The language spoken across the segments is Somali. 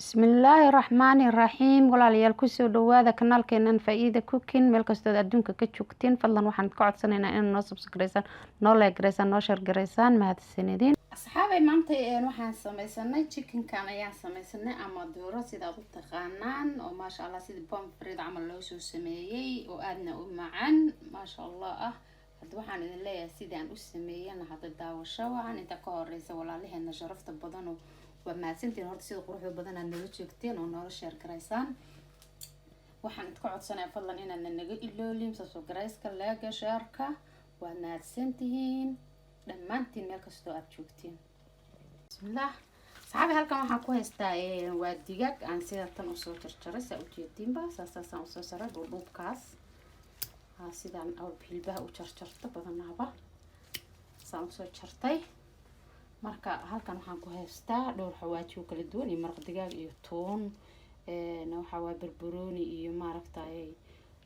Bismillaahi Raxmaani Raxiim walaalayaal kusoo dhawaada kanaalkeenan Faa'iida Cooking meel kastoo adduunka ka joogtiin fadlan waxaan ka codsanaynaa inaad noo subscribe noo like gareysaan noo share gareysaan mahadsanidin asxaabay maanta waxaan sameysanay chickenkan ayaan sameysanay ama dooro sida aad u taqaanaan oo maasha Allah sida pomfret camal loo soo sameeyay oo aadna u macaan maasha Allah ah hadda waxaan idin leeyahay sidaan u sameeyay hadda daawasho waxaan inta ka horeysa walaalaheena sharafta badan oo وماسنتين هرت سيد قروح بدنا نوجكتين ونور شير كريسان waxaan idka codsanaya fadlan inaan naga iloolin subscribe ka share-ka waa mahadsantihiin dhamaantiin meel kasto aad joogtiin bismillaah saxaabi halkan waxaan ku haystaa waa digaag aan sida tan u soo jarjaray saa u jeedinba saasaan u soo saray dhubkaas sidaan aw hilbaha u jarjarto badanaaba saan u soo jartay marka halkan waxaan ku haystaa dhowr xawaaji oo kala duwan iyo maraq digaag iyo toon waxa waa barbarooni iyo maaragtay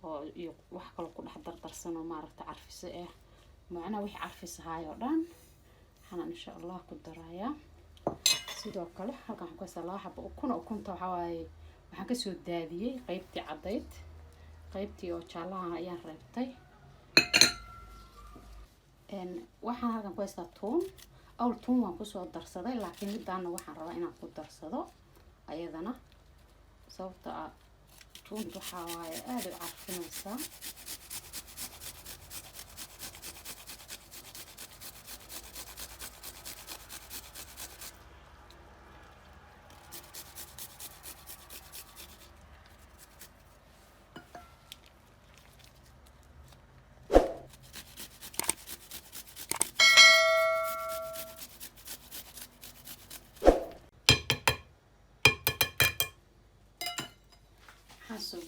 oo iyo wax kale ku dhex dardarsan oo maaragtay carfiso macna wixii carfisahay oo dhan waxaan insha Allah ku darayaa sidoo kale halkan waxaan ku haystaa laba xabo ukunta waxa waaye waxaan ka soo daadiyay qaybtii cadayd qaybtii oo jaalaha ayaan reebtay waxaan halkan ku haystaa toon أول توم وانكسر درسده لكن بدنا واحد رأينا كود درسده أيضا صوت توم تحاول أهل عارفين وسا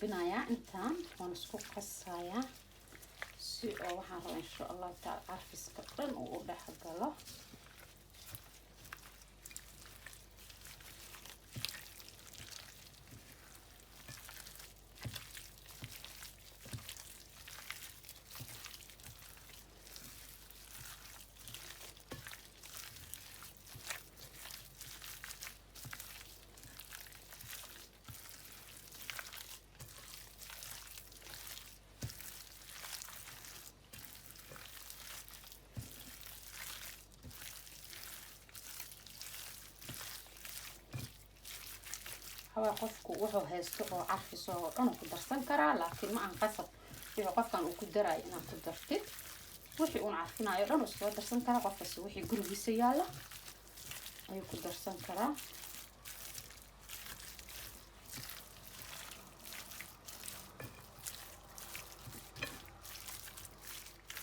بنايا انتان ونسكو قصايا سي او waxaan rabaa insha Allah taal carfiska dhan oo u dhex galo qofku wuxuu haysto oo carfiso oo dhan ku darsan karaa laakiin ma aan qasab wixii qofkan uu ku daray inaad ku dartid wixii uu carfinayo dhan uu soo darsan karaa qofkaas wixii gurigiisa yaala ayuu ku darsan karaa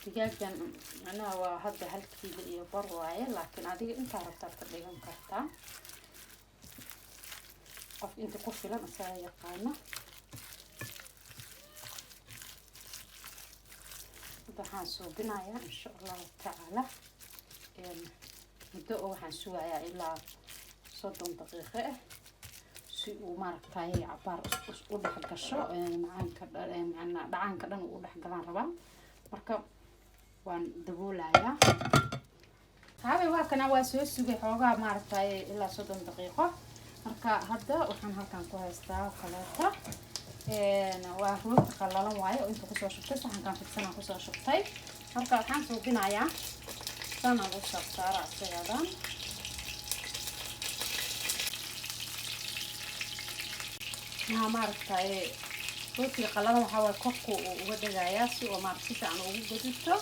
digaagan ana waa hadda hal kiilo iyo bar waaye laakiin adiga inta rabtaad ka dhigan kartaa qof inta ku filan asaa yaqaana waxaan suubinayaa insha Allah taala muddo oo waxaan sugayaa ilaa 30 daqiiqo si uu maaragtay cabaar u dhex gasho dhacaanka dhan u dhex galaan rabaa marka waan daboolayaa taabay waa kana waa soo sugay xoogaa maaragtay ilaa 30 daqiiqo marka hadda waxaan halkan ku haystaa kaleeta waa rooti qallalan waaye oo inta ku soo shubtay saxankan fidsan ku soo shubtay marka waxaan suubinayaa sana u saara asagan maaragtay rooti qallalan waxa way korku uga dhagayaa si oo maaragtay si fiican ugu gadito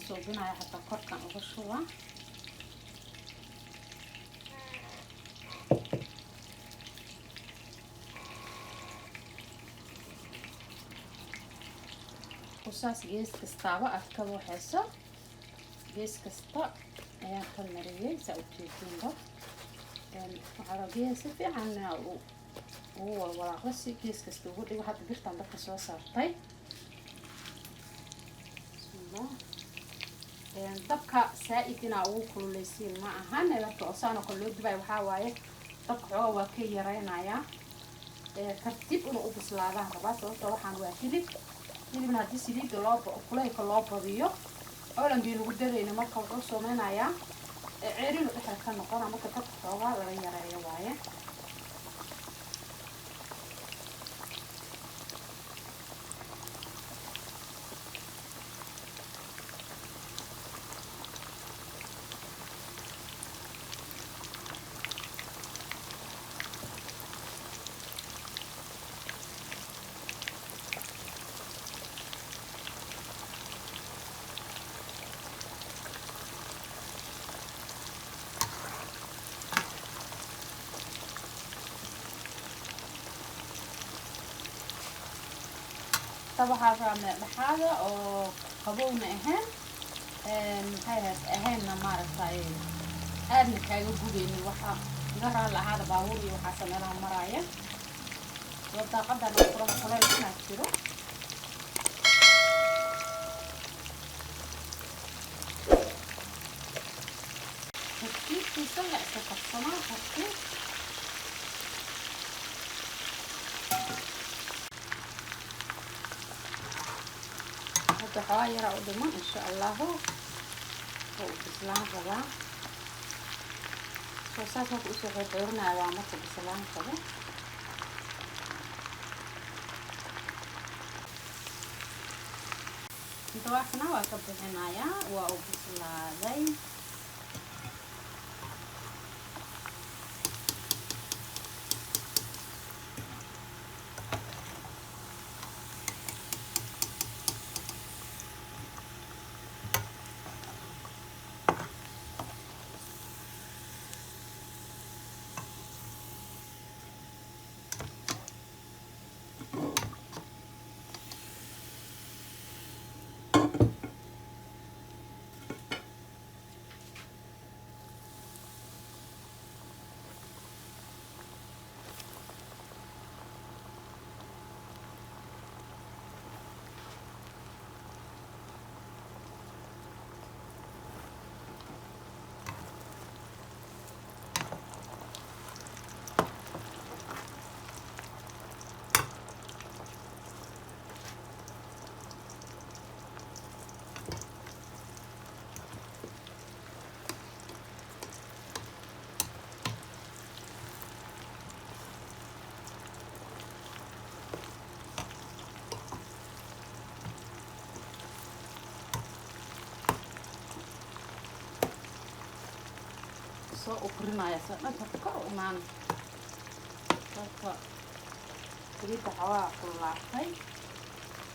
صوبنا حتى كركن وبشوة saas gees kastaaba aad ka waxayso gees kasta ayaan ka mariyay saa u jeedinba waxaa gees si fiican ugu walwalaaqda si gees kasta ugu dhigo hadda birtaan dabka soo saartay dabka saaid inaa ugu kululeysiin ma ahan marka osaano kale loo dubay waxaa waaye dabka xoogaa waa ka yareynayaa tartiib inuu u bislaadaan rabaa sababtoo waxaan waa hilibna haddii saliidda kulaylka loo badiyo coolanbii lagu darayna marka wuxuu sameynayaa ceerinu dhexda ka noqona marka dabka xoogaa laga yareeyo waaye waxaa rabaa dhaxaada oo qabowna ahaan maxay ahaynna maaragtay aadna kaaga gubeynin waxa iga raali ahaada baabuur iyo waxaa sameelaha maraaya daaqadan furaha kuleyl inaad jiro tartiibkiisa la iska qabsanaa tartiib waxaa yaraa u dhiman insha allahu oo bislaan rabaa soo saas marka usoo xirxirinaya waa marka bislaan rabo inta waakana waa ka bixinayaa waa u bislaaday soo ukrinaya sadhanka kor u imaan dadka saliidda xawaa kululaatay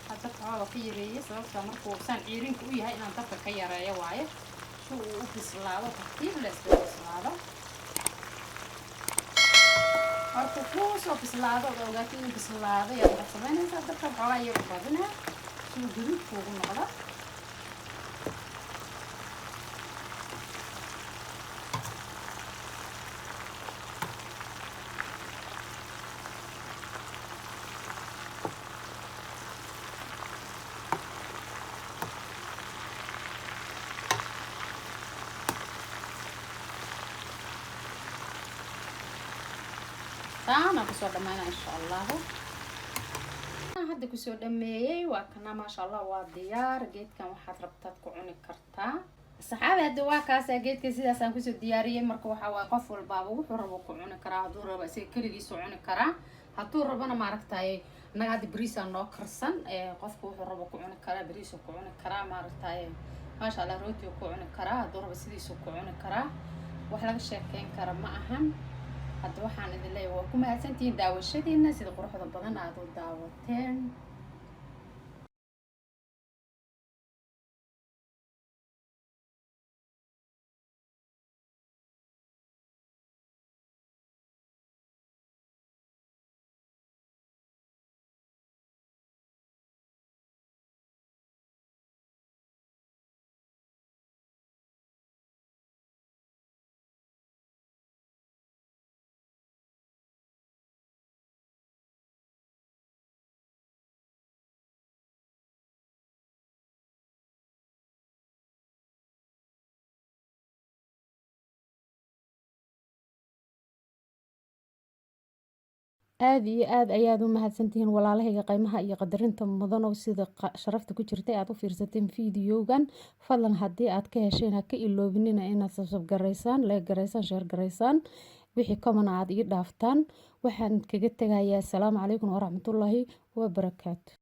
hadda xawaa ka yareeyay sababta markuu saan ciirinka u yahay inaan dabka ka yareeyo waaye si uu u bislaado tartiib la iska bislaado markuu kuu soo bislaado oo ogaatay inuu bislaaday ayaad samaynaysaa dabka xawaa yar u badinaa si uu guduud kuugu noqdo أنا كسر دمينا إن شاء الله هذا كسر دمية وكنا ما شاء الله وديار جيت كم واحد ربطت كعون كرتا الصحابة هدوا كاسة جيت كسيدة سان كسر ديارية مركو حوا قفل الباب وحربوا كعون كرا دور بس كل جي سعون كرا هتور ربنا ما ركتاي نقعد بريسا ناكرسن قفكو حربوا كعون كرا بريسو كعون كرا ما ركتاي ما شاء الله روتي كعون كرا دور بس دي سو كعون كرا وحلا الشيكين كرا ما أهم hadda waxaan idin leeyahay waa ku mahadsantihiin daawashadiina sida quruxda badan aad u daawateen aad iyo aad ayaad u mahadsantihiin walaalahayga qiimaha iyo qadarinta mudan oo sida sharafta ku jirtay aad u fiirsateen fiidiyogan. Fadlan haddii aad ka hesheen ha ka iloobinina inaad subscribe garaysaan, like garaysaan, share garaysaan. wixii comment aad ii dhaaftaan. Waxaan kaga tagayaa. Assalaamu calaykum waraxmatullaahi wabarakaatu.